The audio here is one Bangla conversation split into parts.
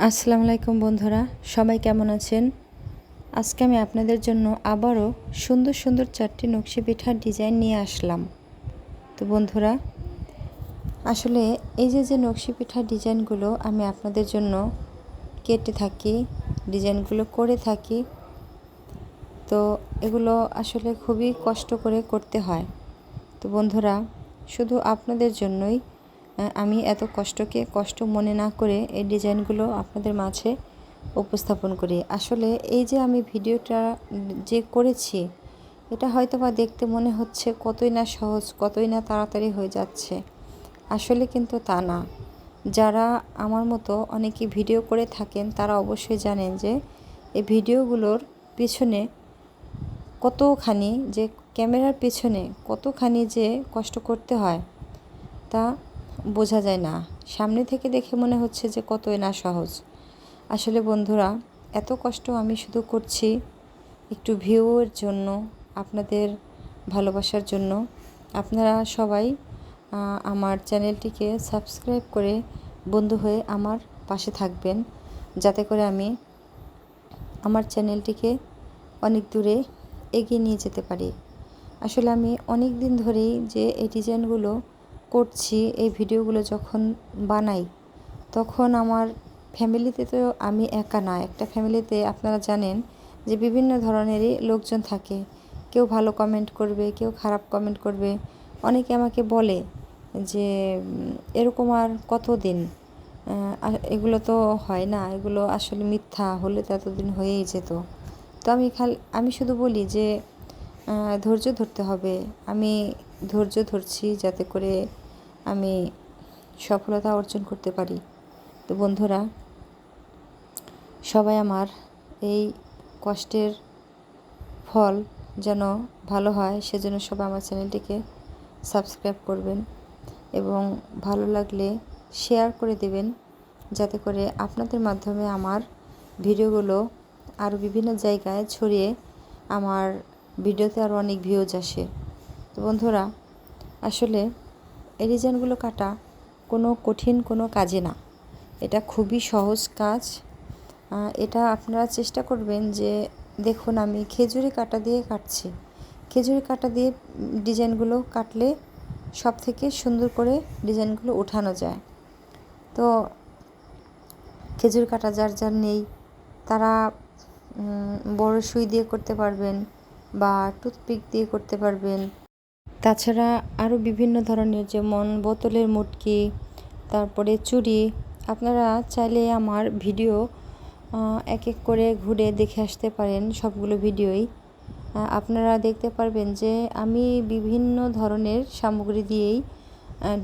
আসসালামু আলাইকুম বন্ধুরা, সবাই কেমন আছেন? আজকে আমি আপনাদের জন্য আবারও সুন্দর সুন্দর 4টি নকশি পিঠার ডিজাইন নিয়ে আসলাম। তো বন্ধুরা, আসলে এই যে নকশি পিঠার ডিজাইনগুলো আমি আপনাদের জন্য কেটে থাকি, ডিজাইনগুলো করে থাকি। তো এগুলো আসলে খুবই কষ্ট করে করতে হয়। তো বন্ধুরা, শুধু আপনাদের জন্যই আমি এত কষ্ট মনে না করে এই ডিজাইনগুলো আপনাদের মাঝে উপস্থাপন করি। আসলে এই যে আমি ভিডিওটা যে করেছি, এটা হয়তো বা দেখতে মনে হচ্ছে কতই না সহজ, কতই না তাড়াতাড়ি হয়ে যাচ্ছে। আসলে কিন্তু তা না। যারা আমার মতো অনেকে ভিডিও করে থাকেন তারা অবশ্যই জানেন যে এই ভিডিওগুলোর পিছনে কতখানি, যে ক্যামেরার পেছনে কতখানি যে কষ্ট করতে হয় তা বোঝা যায় না। সামনে থেকে দেখে মনে হচ্ছে যে কতই না সহজ। আসলে বন্ধুরা, এত কষ্ট আমি শুধু করছি একটু ভিউয়ের জন্য, আপনাদের ভালোবাসার জন্য। আপনারা সবাই আমার চ্যানেলটিকে সাবস্ক্রাইব করে বন্ধু হয়ে আমার পাশে থাকবেন, যাতে করে আমি আমার চ্যানেলটিকে অনেক দূরে এগিয়ে নিয়ে যেতে পারি। আসলে আমি অনেক দিন ধরেই যে এই ডিজাইনগুলো করছি, এই ভিডিওগুলো যখন বানাই তখন আমার ফ্যামিলিতে তো আমি একা না। একটা ফ্যামিলিতে আপনারা জানেন যে বিভিন্ন ধরনেরই লোকজন থাকে। কেউ ভালো কমেন্ট করবে, কেউ খারাপ কমেন্ট করবে। অনেকে আমাকে বলে যে এরকম আর কতদিন, এগুলো তো হয় না, এগুলো আসলে মিথ্যা, হলে তো এতদিন হয়েই যেত। তো আমি শুধু বলি যে ধৈর্য ধরতে হবে। আমি ধৈর্য ধরছি যাতে করে আমি সফলতা অর্জন করতে পারি। তো বন্ধুরা, সবাই আমার এই কষ্টের ফল যেন ভালো হয়, সেজন্য সবাই আমার চ্যানেলটিকে সাবস্ক্রাইব করবেন এবং ভালো লাগলে শেয়ার করে দেবেন, যাতে করে আপনাদের মাধ্যমে আমার ভিডিওগুলো আরও বিভিন্ন জায়গায় ছড়িয়ে আমার ভিডিওতে আরও অনেক ভিউজ আসে। তো বন্ধুরা, আসলে এই ডিজাইনগুলো কাটা কোনো কঠিন কোনো কাজে না, এটা খুবই সহজ কাজ। এটা আপনারা চেষ্টা করবেন যে, দেখুন আমি খেজুরি কাঁটা দিয়ে কাটছি। খেজুরি কাঁটা দিয়ে ডিজাইনগুলো কাটলে সব থেকে সুন্দর করে ডিজাইনগুলো ওঠানো যায়। তো খেজুর কাঁটা যার যার নেই তারা বড় সুই দিয়ে করতে পারবেন বা টুথপিক দিয়ে করতে পারবেন। তাছাড়া আরও বিভিন্ন ধরনের, যেমন বোতলের মুটকি, তারপরে চুড়ি। আপনারা চাইলে আমার ভিডিও এক এক করে ঘুরে দেখে আসতে পারেন। সবগুলো ভিডিওই আপনারা দেখতে পারবেন যে আমি বিভিন্ন ধরনের সামগ্রী দিয়েই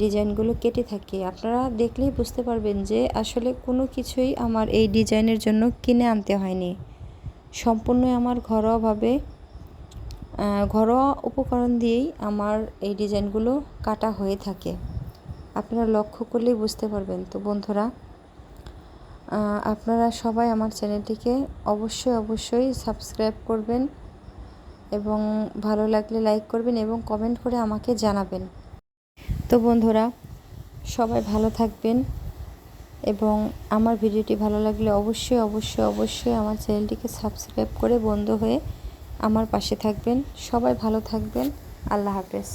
ডিজাইনগুলো কেটে থাকি। আপনারা দেখলেই বুঝতে পারবেন যে আসলে কোনো কিছুই আমার এই ডিজাইনের জন্য কিনে আনতে হয়নি। সম্পূর্ণই আমার ঘরোয়া উপকরণ দিয়েই আমার এই ডিজাইনগুলো কাটা হয়ে থাকে। আপনারা লক্ষ্য করলেই বুঝতে পারবেন। তো বন্ধুরা, আপনারা সবাই আমার চ্যানেলটিকে অবশ্যই সাবস্ক্রাইব করবেন এবং ভালো লাগলে লাইক করবেন এবং কমেন্ট করে আমাকে জানাবেন। তো বন্ধুরা, সবাই ভালো থাকবেন এবং আমার ভিডিওটি ভালো লাগলে অবশ্যই আমার চ্যানেলটিকে সাবস্ক্রাইব করে বন্ধু হয়ে আমার পাশে থাকবেন। সবাই ভালো থাকবেন। আল্লাহ হাফেজ।